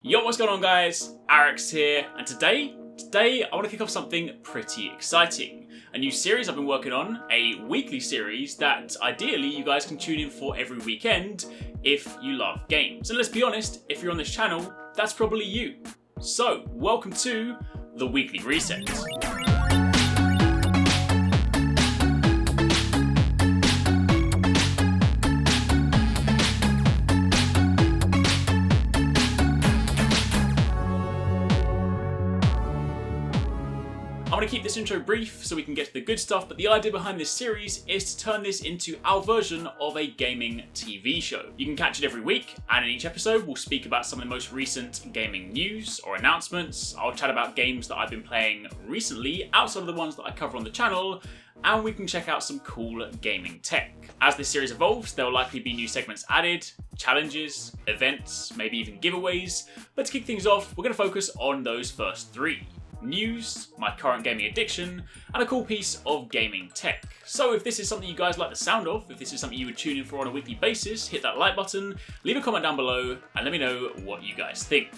Yo, what's going on guys? HyperX here, and today I want to kick off something pretty exciting. A new series I've been working on, a weekly series that ideally you guys can tune in for every weekend if you love games. And let's be honest, if you're on this channel, that's probably you. So, welcome to the Weekly Reset. I'm going to keep this intro brief so we can get to the good stuff, but the idea behind this series is to turn this into our version of a gaming TV show. You can catch it every week, and in each episode we'll speak about some of the most recent gaming news or announcements. I'll chat about games that I've been playing recently outside of the ones that I cover on the channel, and we can check out some cool gaming tech. As this series evolves, there will likely be new segments added, challenges, events, maybe even giveaways, but to kick things off, we're going to focus on those first three. News, my current gaming addiction, and a cool piece of gaming tech. So if this is something you guys like the sound of, if this is something you would tune in for on a weekly basis, hit that like button, leave a comment down below, and let me know what you guys think.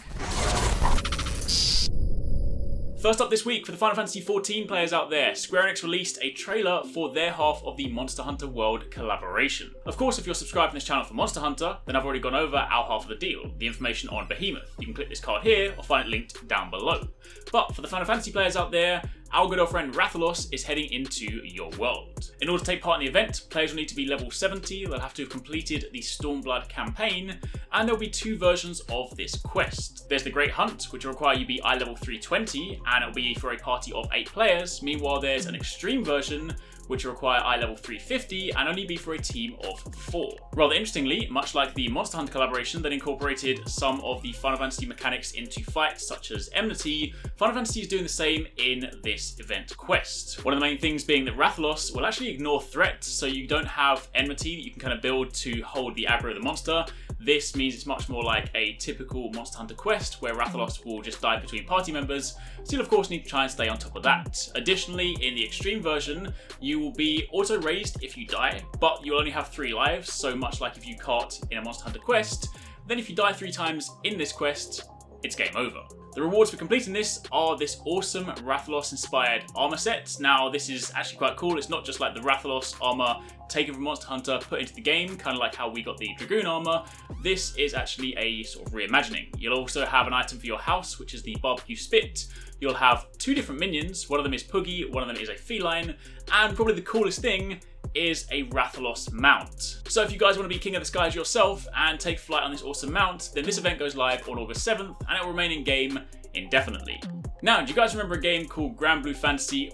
First up this week, for the Final Fantasy XIV players out there, Square Enix released a trailer for their half of the Monster Hunter World collaboration. Of course, if you're subscribed to this channel for Monster Hunter, then I've already gone over our half of the deal, the information on Behemoth. You can click this card here or find it linked down below. But for the Final Fantasy players out there, our good old friend Rathalos is heading into your world. In order to take part in the event, players will need to be level 70, they'll have to have completed the Stormblood campaign, and there'll be two versions of this quest. There's the Great Hunt, which will require you be eye level 320, and it'll be for a party of 8 players. Meanwhile, there's an extreme version, which will require eye level 350 and only be for a team of 4. Rather interestingly, much like the Monster Hunter collaboration that incorporated some of the Final Fantasy mechanics into fights such as enmity, Final Fantasy is doing the same in this event quest. One of the main things being that Rathalos will actually ignore threat, so you don't have enmity that you can kind of build to hold the aggro of the monster. This means it's much more like a typical Monster Hunter quest where Rathalos will just die between party members, so you'll of course need to try and stay on top of that. Additionally, in the extreme version, you will be auto-raised if you die, but you'll only have 3 lives, so much like if you cart in a Monster Hunter quest, then if you die 3 times in this quest, it's game over. The rewards for completing this are this awesome Rathalos-inspired armor set. Now, this is actually quite cool. It's not just like the Rathalos armor taken from Monster Hunter, put into the game, kind of like how we got the Dragoon armor. This is actually a sort of reimagining. You'll also have an item for your house, which is the barbecue spit. You'll have 2 different minions. One of them is Puggy, one of them is a feline, and probably the coolest thing is a Rathalos mount. So if you guys want to be king of the skies yourself and take flight on this awesome mount, then this event goes live on August 7th and it will remain in game indefinitely. Now, do you guys remember a game called Granblue Fantasy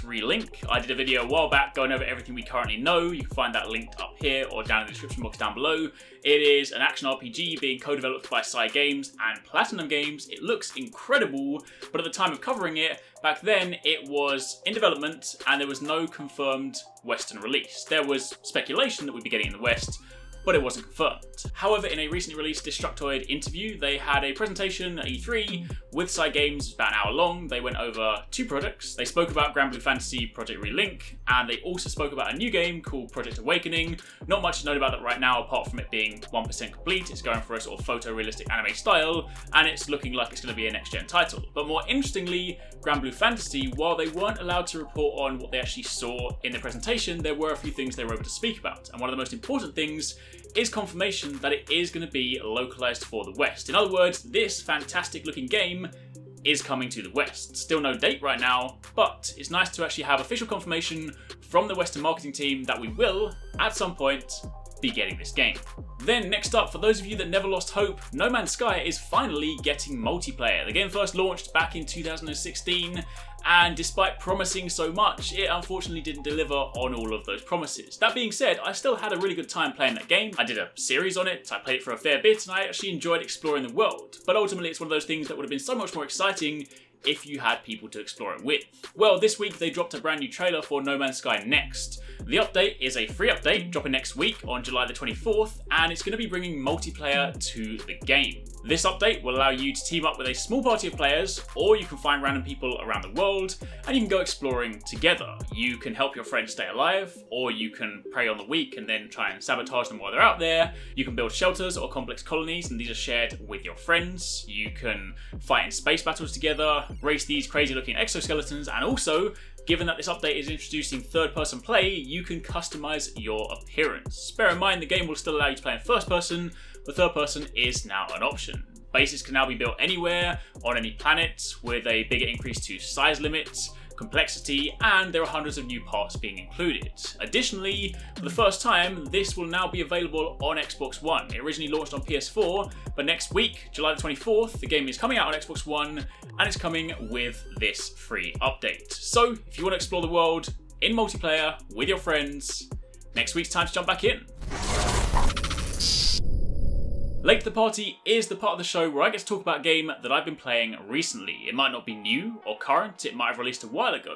Re? I did a video a while back going over everything we currently know. You can find that linked up here or down in the description box down below. It is an action RPG being co-developed by Games and Platinum Games. It looks incredible, but at the time of covering it, back then it was in development and there was no confirmed Western release. There was speculation that we'd be getting in the West, but it wasn't confirmed. However, in a recently released Destructoid interview, they had a presentation at E3 with Games, about an hour long. They went over 2 projects. They spoke about Granblue Fantasy Re, and they also spoke about a new game called Project Awakening. Not much to note about that right now, apart from it being 1% complete. It's going for a sort of photorealistic anime style, and it's looking like it's going to be a next-gen title. But more interestingly, Granblue Fantasy, while they weren't allowed to report on what they actually saw in the presentation, there were a few things they were able to speak about. And one of the most important things is confirmation that it is going to be localized for the West. In other words, this fantastic looking game is coming to the West. Still no date right now, but it's nice to actually have official confirmation from the Western marketing team that we will, at some point, be getting this game. Then next up, for those of you that never lost hope, No Man's Sky is finally getting multiplayer. The game first launched back in 2016, and despite promising so much, it unfortunately didn't deliver on all of those promises. That being said, I still had a really good time playing that game. I did a series on it, I played it for a fair bit, and I actually enjoyed exploring the world. But ultimately, it's one of those things that would have been so much more exciting if you had people to explore it with. Well, this week they dropped a brand new trailer for No Man's Sky Next. The update is a free update dropping next week on July the 24th, and it's going to be bringing multiplayer to the game. This update will allow you to team up with a small party of players, or you can find random people around the world and you can go exploring together. You can help your friends stay alive, or you can prey on the weak and then try and sabotage them while they're out there. You can build shelters or complex colonies, and these are shared with your friends. You can fight in space battles together, race these crazy looking exoskeletons, and also, given that this update is introducing third-person play, you can customize your appearance. Bear in mind, the game will still allow you to play in first person, but third person is now an option. Bases can now be built anywhere, on any planet, with a bigger increase to size limits, complexity, and there are hundreds of new parts being included. Additionally, for the first time, this will now be available on Xbox One. It originally launched on PS4, but next week, July the 24th, the game is coming out on Xbox One, and it's coming with this free update. So, if you want to explore the world in multiplayer with your friends, next week's time to jump back in. Late to the Party is the part of the show where I get to talk about a game that I've been playing recently. It might not be new or current, it might have released a while ago,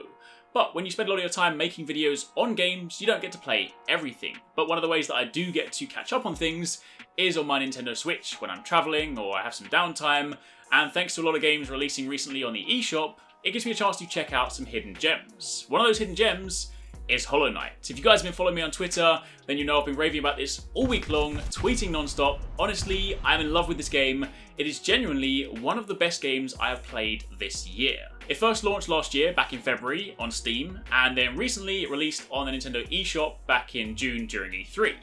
but when you spend a lot of your time making videos on games, you don't get to play everything. But one of the ways that I do get to catch up on things is on my Nintendo Switch when I'm travelling or I have some downtime, and thanks to a lot of games releasing recently on the eShop, it gives me a chance to check out some hidden gems. One of those hidden gems is Hollow Knight. If you guys have been following me on Twitter, then you know I've been raving about this all week long, tweeting non-stop. Honestly, I'm in love with this game. It is genuinely one of the best games I have played this year. It first launched last year, back in February, on Steam, and then recently it released on the Nintendo eShop back in June during E3.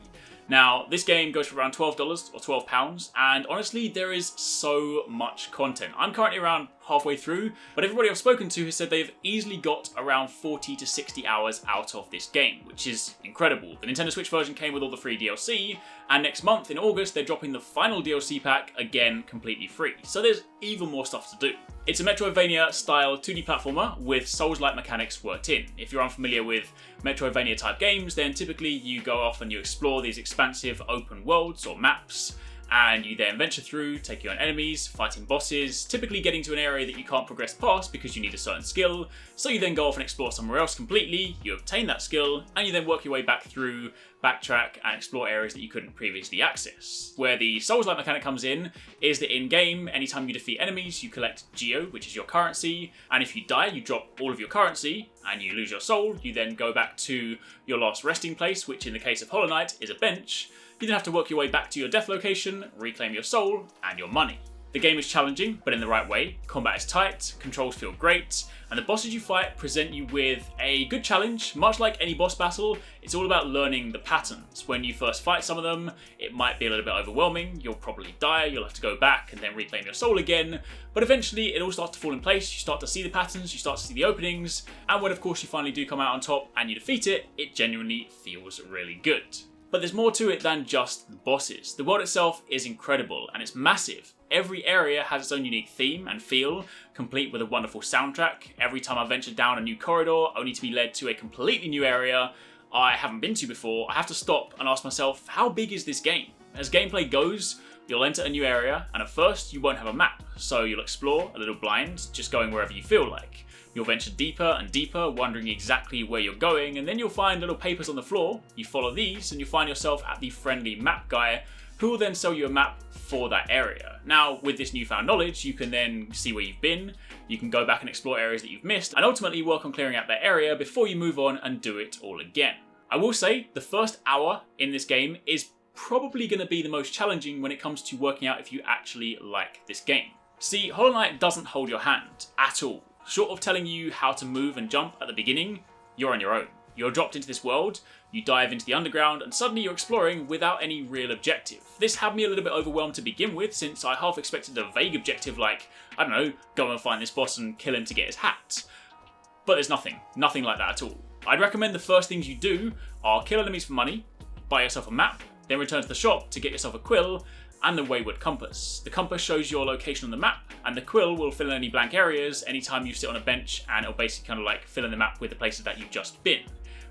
Now, this game goes for around $12 or £12, and honestly, there is so much content. I'm currently around halfway through, but everybody I've spoken to has said they've easily got around 40 to 60 hours out of this game, which is incredible. The Nintendo Switch version came with all the free DLC, and next month in August, they're dropping the final DLC pack, again, completely free. So there's even more stuff to do. It's a Metroidvania-style 2D platformer with Souls-like mechanics worked in. If you're unfamiliar with Metroidvania-type games, then typically you go off and you explore these expansive open worlds or maps, and you then venture through, taking on enemies, fighting bosses, typically getting to an area that you can't progress past because you need a certain skill, so you then go off and explore somewhere else completely, you obtain that skill, and you then work your way back through, backtrack, and explore areas that you couldn't previously access. Where the Souls-like mechanic comes in is that in-game, anytime you defeat enemies, you collect Geo, which is your currency, and if you die, you drop all of your currency, and you lose your soul. You then go back to your last resting place, which in the case of Hollow Knight is a bench. You then have to work your way back to your death location, reclaim your soul, and your money. The game is challenging, but in the right way. Combat is tight, controls feel great, and the bosses you fight present you with a good challenge. Much like any boss battle, it's all about learning the patterns. When you first fight some of them, it might be a little bit overwhelming, you'll probably die, you'll have to go back and then reclaim your soul again, but eventually it all starts to fall in place, you start to see the patterns, you start to see the openings, and when of course you finally do come out on top and you defeat it, it genuinely feels really good. But there's more to it than just the bosses. The world itself is incredible, and it's massive. Every area has its own unique theme and feel, complete with a wonderful soundtrack. Every time I venture down a new corridor, only to be led to a completely new area I haven't been to before, I have to stop and ask myself, how big is this game? As gameplay goes, you'll enter a new area, and at first you won't have a map, so you'll explore a little blind, just going wherever you feel like. You'll venture deeper and deeper, wondering exactly where you're going, and then you'll find little papers on the floor. You follow these, and you find yourself at the friendly map guy, who will then sell you a map for that area. Now, with this newfound knowledge, you can then see where you've been, you can go back and explore areas that you've missed, and ultimately work on clearing out that area before you move on and do it all again. I will say, the first hour in this game is probably going to be the most challenging when it comes to working out if you actually like this game. See, Hollow Knight doesn't hold your hand at all. Short of telling you how to move and jump at the beginning, you're on your own. You're dropped into this world, you dive into the underground, and suddenly you're exploring without any real objective. This had me a little bit overwhelmed to begin with, since I half expected a vague objective like, I don't know, go and find this boss and kill him to get his hat. But there's nothing like that at all. I'd recommend the first things you do are kill enemies for money, buy yourself a map, then return to the shop to get yourself a quill, and the Wayward Compass. The compass shows your location on the map, and the quill will fill in any blank areas anytime you sit on a bench, and it'll basically kind of like fill in the map with the places that you've just been.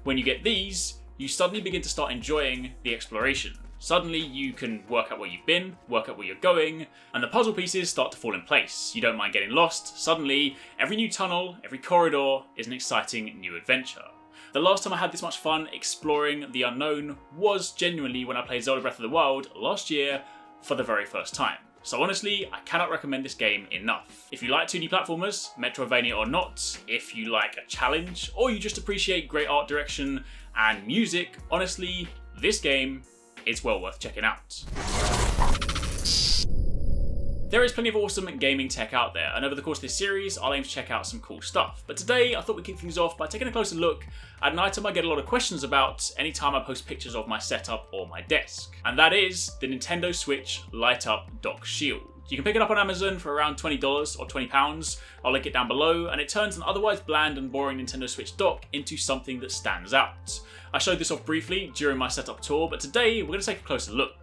When you get these, you suddenly begin to start enjoying the exploration. Suddenly you can work out where you've been, work out where you're going, and the puzzle pieces start to fall in place. You don't mind getting lost. Suddenly, every new tunnel, every corridor is an exciting new adventure. The last time I had this much fun exploring the unknown was genuinely when I played Zelda Breath of the Wild last year for the very first time. So honestly, I cannot recommend this game enough. If you like 2D platformers, Metroidvania or not, if you like a challenge, or you just appreciate great art direction and music, honestly, this game is well worth checking out. There is plenty of awesome gaming tech out there, and over the course of this series, I'll aim to check out some cool stuff. But today, I thought we'd kick things off by taking a closer look at an item I get a lot of questions about anytime I post pictures of my setup or my desk. And that is the Nintendo Switch Light Up Dock Shield. You can pick it up on Amazon for around $20 or £20, I'll link it down below, and it turns an otherwise bland and boring Nintendo Switch dock into something that stands out. I showed this off briefly during my setup tour, but today we're going to take a closer look.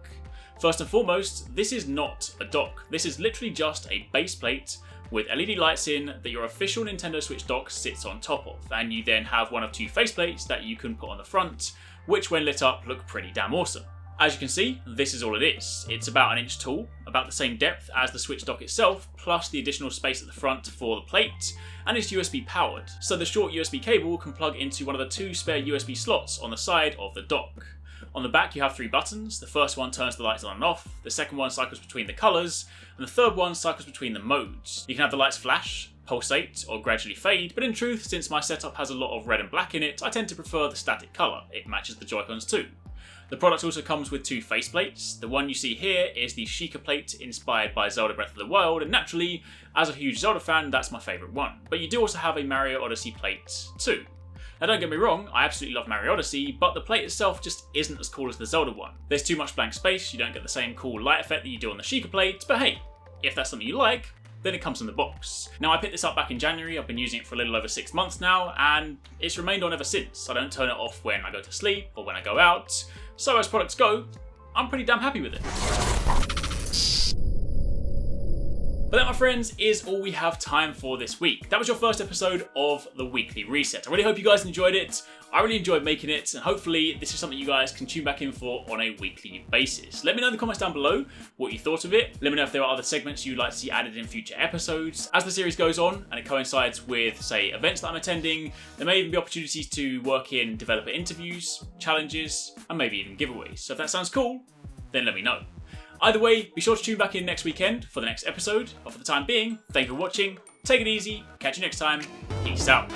First and foremost, this is not a dock. This is literally just a base plate with LED lights in that your official Nintendo Switch dock sits on top of, and you then have one of two faceplates that you can put on the front, which when lit up look pretty damn awesome. As you can see, this is all it is. It's about 1 inch tall, about the same depth as the Switch dock itself, plus the additional space at the front for the plate, and it's USB powered, so the short USB cable can plug into one of the 2 spare USB slots on the side of the dock. On the back you have 3 buttons. The first one turns the lights on and off, the second one cycles between the colours, and the third one cycles between the modes. You can have the lights flash, pulsate, or gradually fade, but in truth, since my setup has a lot of red and black in it, I tend to prefer the static colour. It matches the Joy-Cons too. The product also comes with 2 faceplates. The one you see here is the Sheikah plate inspired by Zelda Breath of the Wild, and naturally, as a huge Zelda fan, that's my favourite one. But you do also have a Mario Odyssey plate too. Now don't get me wrong, I absolutely love Mario Odyssey, but the plate itself just isn't as cool as the Zelda one. There's too much blank space, you don't get the same cool light effect that you do on the Sheikah plate, but hey, if that's something you like, then it comes in the box. Now I picked this up back in January, I've been using it for a little over 6 months now, and it's remained on ever since. I don't turn it off when I go to sleep or when I go out, so as products go, I'm pretty damn happy with it. But that, my friends, is all we have time for this week. That was your first episode of the Weekly Reset. I really hope you guys enjoyed it. I really enjoyed making it, and hopefully this is something you guys can tune back in for on a weekly basis. Let me know in the comments down below what you thought of it. Let me know if there are other segments you'd like to see added in future episodes. As the series goes on, and it coincides with, say, events that I'm attending, there may even be opportunities to work in developer interviews, challenges, and maybe even giveaways. So if that sounds cool, then let me know. Either way, be sure to tune back in next weekend for the next episode. But for the time being, thank you for watching, take it easy, catch you next time, peace out.